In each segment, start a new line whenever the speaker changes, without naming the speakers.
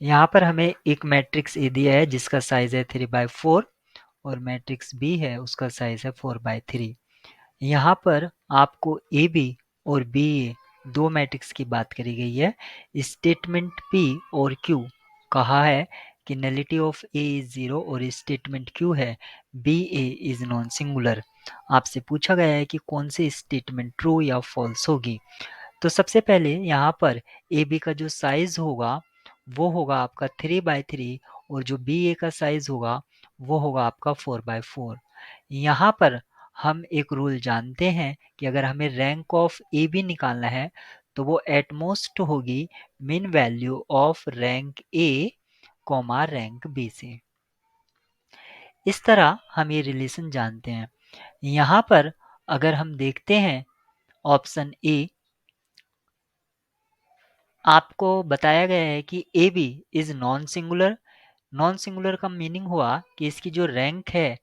यहाँ पर हमें एक मैट्रिक्स ए दिया है जिसका साइज है 3/4 और मैट्रिक्स बी है उसका साइज है 4/3। यहाँ पर आपको ए बी और बी ए दो मैट्रिक्स की बात करी गई है। स्टेटमेंट पी और क्यू कहा है कि नलिटी ऑफ ए इज 0 और स्टेटमेंट क्यू है B A is non singular. आपसे पूछा गया है कि कौन सी स्टेटमेंट ट्रू या फॉल्स होगी। तो सबसे पहले यहाँ पर ए बी का जो साइज होगा वो होगा आपका 3/3 और जो बी ए का साइज होगा वो होगा आपका 4/4। यहाँ पर हम एक रूल जानते हैं कि अगर हमें रैंक ऑफ ए बी निकालना है तो वो एटमोस्ट होगी min value of rank A comma rank B से। इस तरह हम ये रिलेशन जानते हैं। यहाँ पर अगर हम देखते हैं ऑप्शन ए, आपको बताया गया है कि A B is non singular. Non singular का मीनिंग हुआ कि इसकी जो रैंक है,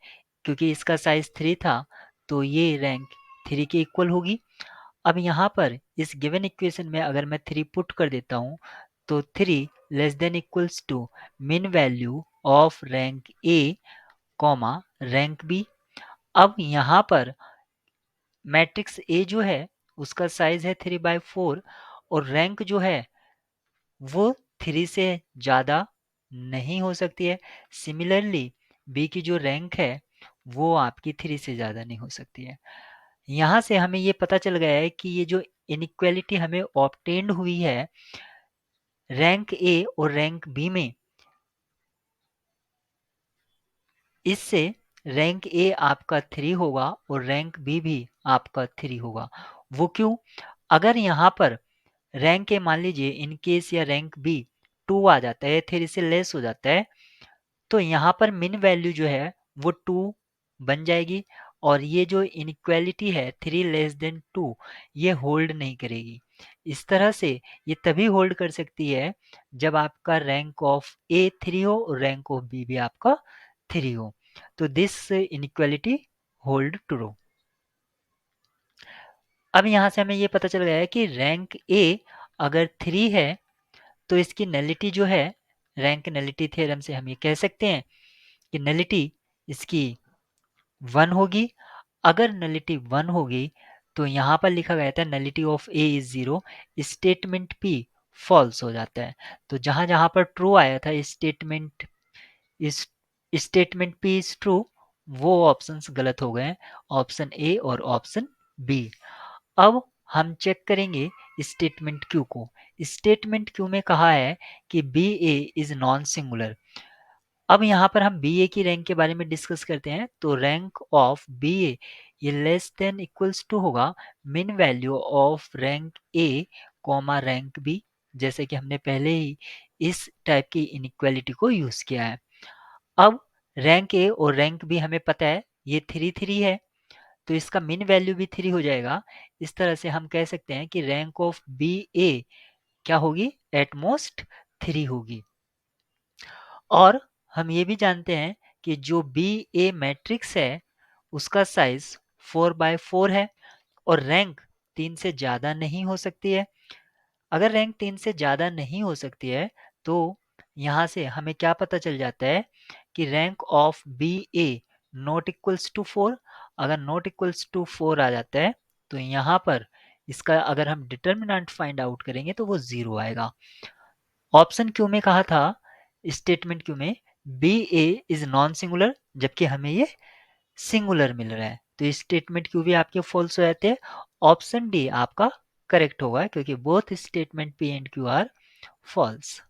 क्योंकि इसका साइज 3 था तो ये रैंक 3 के इक्वल होगी। अब यहाँ पर इस गिवन इक्वेशन में अगर मैं 3 पुट कर देता हूँ तो 3 less than equals to min value of rank A comma rank B. अब यहाँ पर मैट्रिक्स ए जो है उसका साइज है 3/4 और रैंक जो है वो 3 से ज़्यादा नहीं हो सकती है। सिमिलरली बी की जो रैंक है वो आपकी 3 से ज़्यादा नहीं हो सकती है। यहाँ से हमें ये पता चल गया है कि ये जो इनइक्वालिटी हमें ऑब्टेन्ड हुई है रैंक ए और रैंक बी में, इससे रैंक ए आपका 3 होगा और रैंक बी भी आपका 3 होगा। वो क्यों? अगर यहाँ पर रैंक ए मान लीजिए इन केस या रैंक बी 2 आ जाता है, 3 से लेस हो जाता है, तो यहाँ पर मिन वैल्यू जो है वो 2 बन जाएगी और ये जो इनइक्वालिटी है 3 लेस देन 2 ये होल्ड नहीं करेगी। इस तरह से ये तभी होल्ड कर सकती है जब आपका रैंक ऑफ ए 3 हो और रैंक ऑफ बी भी आपका 3 हो। तो दिस इनइक्वालिटी होल्ड ट्रू। अब यहाँ से हमें ये पता चल गया है कि रैंक ए अगर 3 है तो इसकी नलिटी जो है, रैंक नलिटी थ्योरम से हम ये कह सकते हैं कि नलिटी इसकी 1 होगी। अगर नलिटी 1 होगी तो यहाँ पर लिखा गया था nullity of A is 0, statement P false हो जाता है। तो जहां जहां पर ट्रू आया था इस स्टेटमेंट पी इज ट्रू, वो ऑप्शंस गलत हो गए, ऑप्शन ए और ऑप्शन बी। अब हम चेक करेंगे स्टेटमेंट क्यू को। स्टेटमेंट क्यू में कहा है कि B A is non singular. अब यहाँ पर हम बी ए की रैंक के बारे में डिस्कस करते हैं। तो रैंक ऑफ बी ए ये लेस देन इक्वल्स टू होगा min value of rank A comma rank B, जैसे कि हमने पहले ही इस टाइप की इनइक्वालिटी को यूज किया है। अब रैंक ए और रैंक बी हमें पता है ये 3 है तो इसका मिन वैल्यू भी 3 हो जाएगा। इस तरह से हम कह सकते हैं कि रैंक ऑफ बी ए क्या होगी, एटमोस्ट 3 होगी। और हम ये भी जानते हैं कि जो बी ए मैट्रिक्स है उसका साइज 4/4 है और रैंक 3 से ज़्यादा नहीं हो सकती है। अगर रैंक 3 से ज़्यादा नहीं हो सकती है तो यहाँ से हमें क्या पता चल जाता है कि rank of B A not equals to 4। अगर नॉट इक्वल्स टू 4 आ जाता है तो यहाँ पर इसका अगर हम डिटर्मिनेंट फाइंड आउट करेंगे तो वो 0 आएगा। ऑप्शन क्यू में कहा था, स्टेटमेंट क्यू में B A is non singular, जबकि हमें ये सिंगुलर मिल रहा है तो स्टेटमेंट क्यू भी आपके फॉल्स हो जाते हैं। ऑप्शन डी आपका करेक्ट होगा क्योंकि both statement P and Q are false.